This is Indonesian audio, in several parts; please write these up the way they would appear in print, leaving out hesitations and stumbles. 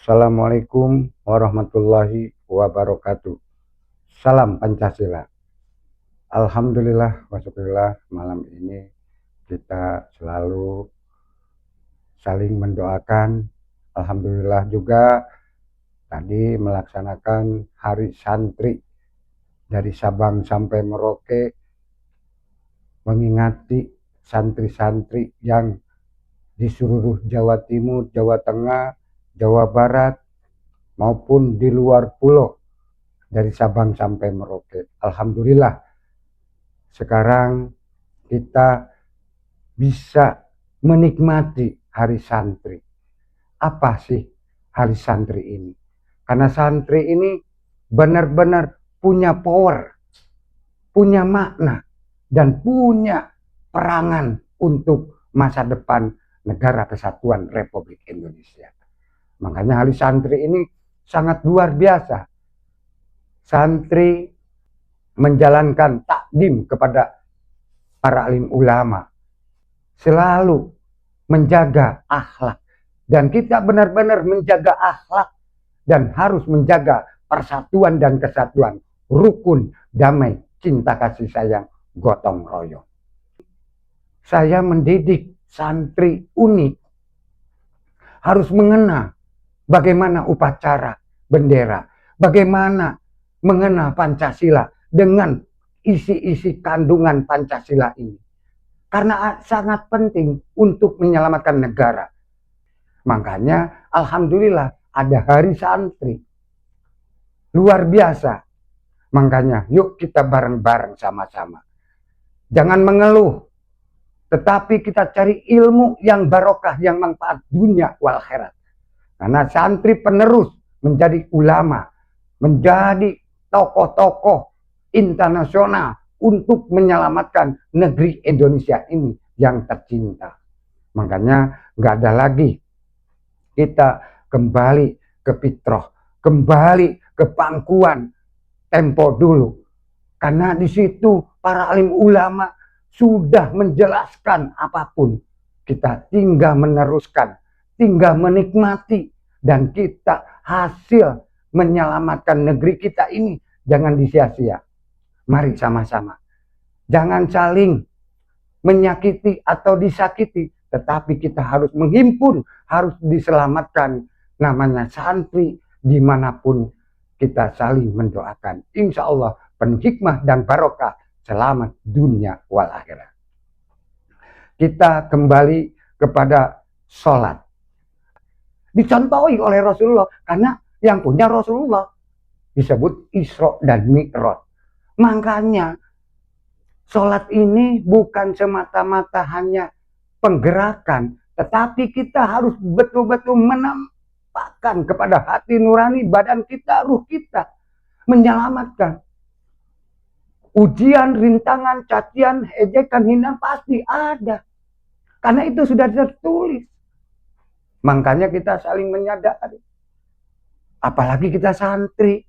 Assalamualaikum warahmatullahi wabarakatuh. Salam Pancasila. Alhamdulillah wa syukurillah, malam ini kita selalu saling mendoakan. Alhamdulillah juga tadi melaksanakan hari santri dari Sabang sampai Merauke, mengingati santri-santri yang di seluruh Jawa Timur, Jawa Tengah, Jawa Barat maupun di luar pulau, dari Sabang sampai Merauke. Alhamdulillah sekarang kita bisa menikmati hari santri. Apa sih hari santri ini? Karena santri ini benar-benar punya power, punya makna, dan punya perangan untuk masa depan negara kesatuan Republik Indonesia. Makanya hari santri ini sangat luar biasa. Santri menjalankan takdim kepada para alim ulama, selalu menjaga akhlak, dan kita benar-benar menjaga akhlak dan harus menjaga persatuan dan kesatuan, rukun, damai, cinta kasih sayang, gotong royong. Saya mendidik santri unik, harus mengenal bagaimana upacara bendera, bagaimana mengenal Pancasila dengan isi-isi kandungan Pancasila ini. Karena sangat penting untuk menyelamatkan negara. Makanya alhamdulillah ada hari santri. Luar biasa. Makanya yuk kita bareng-bareng sama-sama. Jangan mengeluh. Tetapi kita cari ilmu yang barokah, yang manfaat dunia wal akhirat. Karena santri penerus menjadi ulama, menjadi tokoh-tokoh internasional untuk menyelamatkan negeri Indonesia ini yang tercinta. Makanya nggak ada lagi kita kembali ke fitrah, kembali ke pangkuan tempo dulu. Karena di situ para alim ulama sudah menjelaskan apapun. Kita tinggal meneruskan, tinggal menikmati, dan kita hasil menyelamatkan negeri kita ini jangan disia-sia. Mari sama-sama. Jangan saling menyakiti atau disakiti, tetapi kita harus menghimpun, harus diselamatkan. Namanya santri, dimanapun kita saling mendoakan. Insya Allah penuh hikmah dan barokah, selamat dunia wal akhirat. Kita kembali kepada sholat. Dicontohi oleh Rasulullah, karena yang punya Rasulullah disebut Isra dan Mi'raj. Makanya sholat ini bukan semata-mata hanya penggerakan, tetapi kita harus betul-betul menampakkan kepada hati nurani, badan kita, ruh kita, menyelamatkan. Ujian, rintangan, cacian, ejekan, hinaan pasti ada. Karena itu sudah tertulis. Makanya kita saling menyadari. Apalagi kita santri.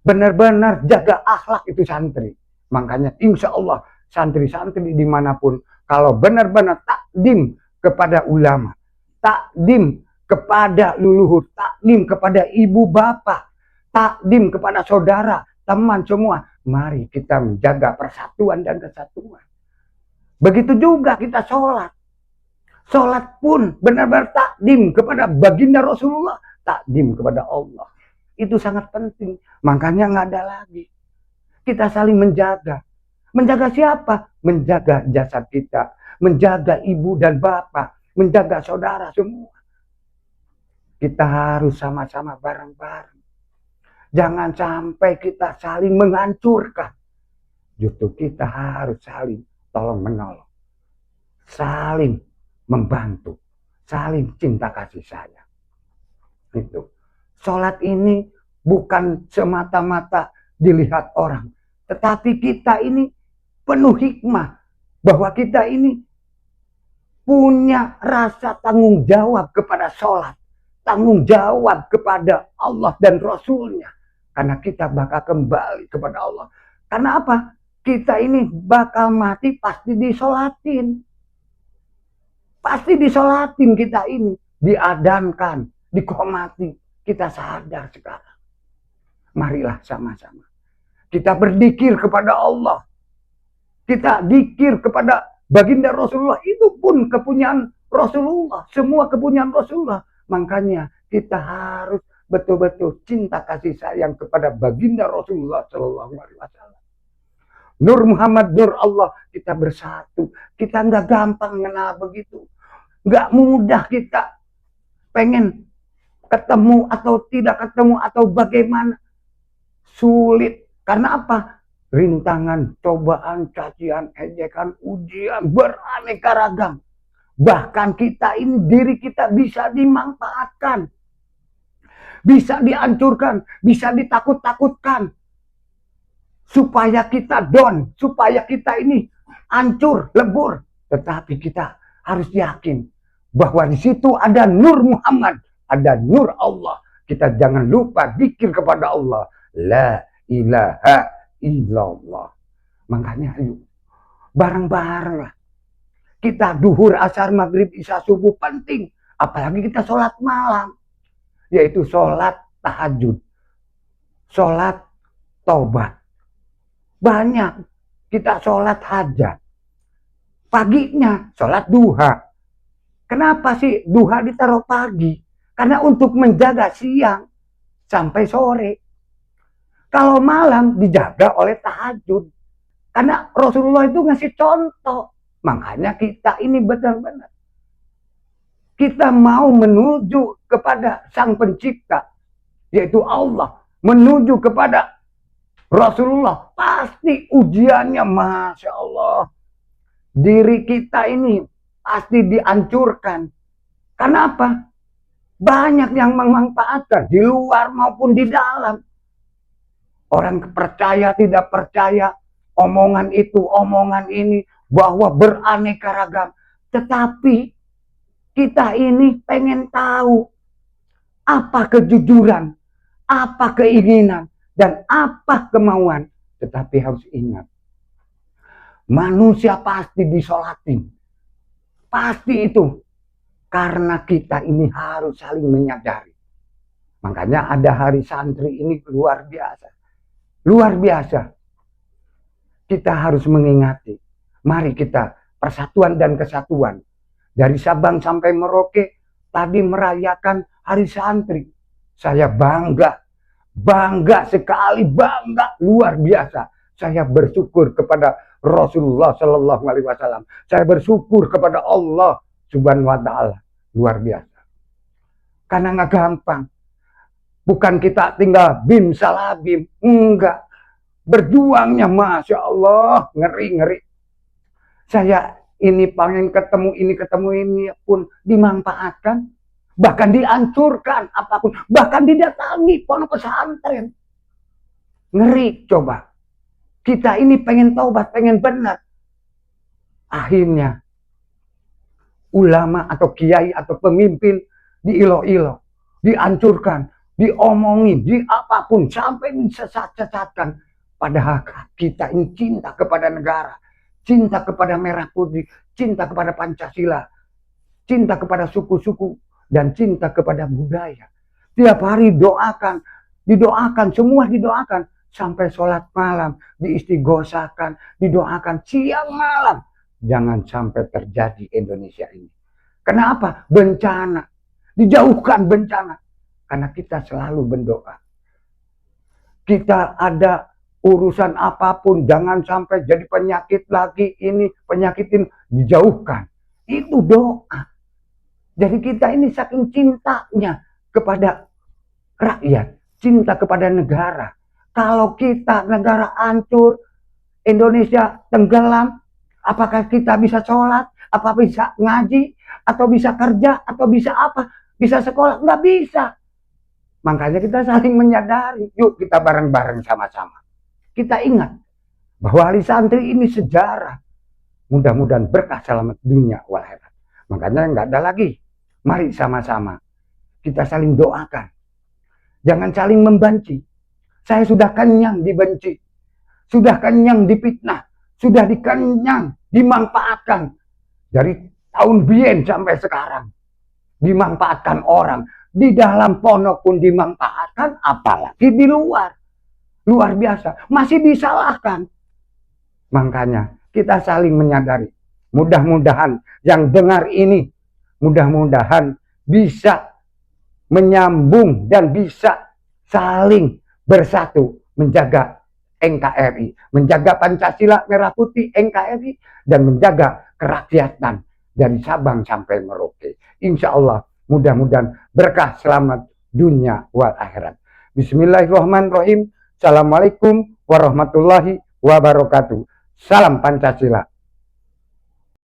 Benar-benar jaga akhlak itu santri. Makanya insya Allah santri-santri dimanapun, kalau benar-benar takdim kepada ulama, takdim kepada leluhur, takdim kepada ibu bapak, takdim kepada saudara, teman semua, mari kita menjaga persatuan dan kesatuan. Begitu juga kita sholat. Sholat pun benar-benar takdim kepada baginda Rasulullah, takdim kepada Allah. Itu sangat penting. Makanya nggak ada lagi. Kita saling menjaga. Menjaga siapa? Menjaga jasad kita. Menjaga ibu dan bapak. Menjaga saudara semua. Kita harus sama-sama bareng-bareng. Jangan sampai kita saling menghancurkan. Justru kita harus saling tolong menolong. Saling membantu. Saling cinta kasih sayang. Itu. Sholat ini bukan semata-mata dilihat orang, tetapi kita ini penuh hikmah, bahwa kita ini punya rasa tanggung jawab kepada sholat, tanggung jawab kepada Allah dan Rasulnya, karena kita bakal kembali kepada Allah. Karena apa? Kita ini bakal mati pasti disolatin. Pasti disolatin kita ini, diadankan. dikohmati. Kita sadar sekarang. Marilah sama-sama kita berzikir kepada Allah. Kita zikir kepada baginda Rasulullah. Itu pun kepunyaan Rasulullah. Semua kepunyaan Rasulullah. Makanya kita harus betul-betul cinta kasih sayang kepada baginda Rasulullah Shallallahu Alaihi Wasallam. Nur Muhammad, Nur Allah, kita bersatu. Kita nggak gampang kenal begitu. Nggak mudah kita pengen ketemu atau tidak ketemu atau bagaimana. Sulit. Karena apa? Rintangan, cobaan, cacian, ejekan, ujian, beraneka ragam. Bahkan kita ini, diri kita bisa dimanfaatkan. Bisa dihancurkan, bisa ditakut-takutkan. Supaya kita down, supaya kita ini hancur, lebur. Tetapi kita harus yakin bahwa di situ ada Nur Muhammad, ada Nur Allah. Kita jangan lupa zikir kepada Allah. La ilaha illallah. Makanya ayo bareng-bareng lah. Kita duhur, asar, maghrib, isya, subuh penting. Apalagi kita sholat malam. Yaitu sholat tahajud. Sholat taubat. Banyak kita sholat hajat. Paginya sholat duha. Kenapa sih duha ditaruh pagi? Karena untuk menjaga siang sampai sore. Kalau malam dijaga oleh tahajud. Karena Rasulullah itu ngasih contoh. Makanya kita ini benar-benar. Kita mau menuju kepada Sang Pencipta. Yaitu Allah. Menuju kepada Rasulullah. Pasti ujiannya, Masya Allah. Diri kita ini pasti dihancurkan. Kenapa? Banyak yang memanfaatkan. Di luar maupun di dalam. Orang percaya, tidak percaya, omongan itu, omongan ini, bahwa beraneka ragam. Tetapi kita ini pengen tahu apa kejujuran, apa keinginan, dan apa kemauan. Tetapi harus ingat, manusia pasti disolatin. Pasti itu. Karena kita ini harus saling menyadari. Makanya ada hari santri ini luar biasa. Luar biasa. Kita harus mengingati. Mari kita persatuan dan kesatuan. Dari Sabang sampai Merauke tadi merayakan hari santri. Saya bangga. Bangga sekali, bangga. Luar biasa. Saya bersyukur kepada Rasulullah Shallallahu Alaihi Wasallam. Saya bersyukur kepada Allah Subhanahu Wa Taala. Luar biasa. Karena nggak gampang. Bukan kita tinggal bim salabim. Enggak. Berjuangnya Masya Allah. Ngeri-ngeri. Saya ini pengen ketemu ini pun dimanfaatkan. Bahkan dihancurkan apapun. Bahkan didatangi pondok pesantren. Ngeri coba. Kita ini pengen taubat, pengen benar. Akhirnya ulama atau kiai atau pemimpin diilo-ilo. Dihancurkan. Diomongin, di apapun, sampai disesat-sesatkan. Padahal kita ini cinta kepada negara, cinta kepada merah putih, cinta kepada Pancasila, cinta kepada suku-suku, dan cinta kepada budaya. Tiap hari didoakan, semua didoakan. Sampai sholat malam, diistighosakan, didoakan siang malam. Jangan sampai terjadi Indonesia ini. Kenapa? Bencana. Dijauhkan bencana. Karena kita selalu berdoa. Kita ada urusan apapun, jangan sampai jadi penyakit lagi, ini penyakit ini, dijauhkan. Itu doa. Jadi kita ini saking cintanya kepada rakyat, cinta kepada negara. Kalau kita negara hancur, Indonesia tenggelam, apakah kita bisa sholat, apa bisa ngaji, atau bisa kerja, atau bisa apa, bisa sekolah? Nggak bisa. Makanya kita saling menyadari. Yuk kita bareng-bareng sama-sama. Kita ingat bahwa hari santri ini sejarah. Mudah-mudahan berkah selamat dunia wal akhirat. Makanya nggak ada lagi. Mari sama-sama kita saling doakan. Jangan saling membenci. Saya sudah kenyang dibenci. Sudah kenyang dipitnah. Sudah dikenyang dimanfaatkan. Dari tahun bien sampai sekarang. Dimanfaatkan orang. di dalam pondok pun dimanfaatkan, apalagi di luar. Luar biasa, masih disalahkan. Makanya kita saling menyadari. Mudah-mudahan yang dengar ini, mudah-mudahan bisa menyambung dan bisa saling bersatu menjaga NKRI, menjaga Pancasila Merah Putih NKRI, dan menjaga kerakyatan dari Sabang sampai Merauke. Insya Allah mudah-mudahan berkah selamat dunia wal akhirat. Bismillahirrahmanirrahim. Assalamualaikum warahmatullahi wabarakatuh. Salam Pancasila.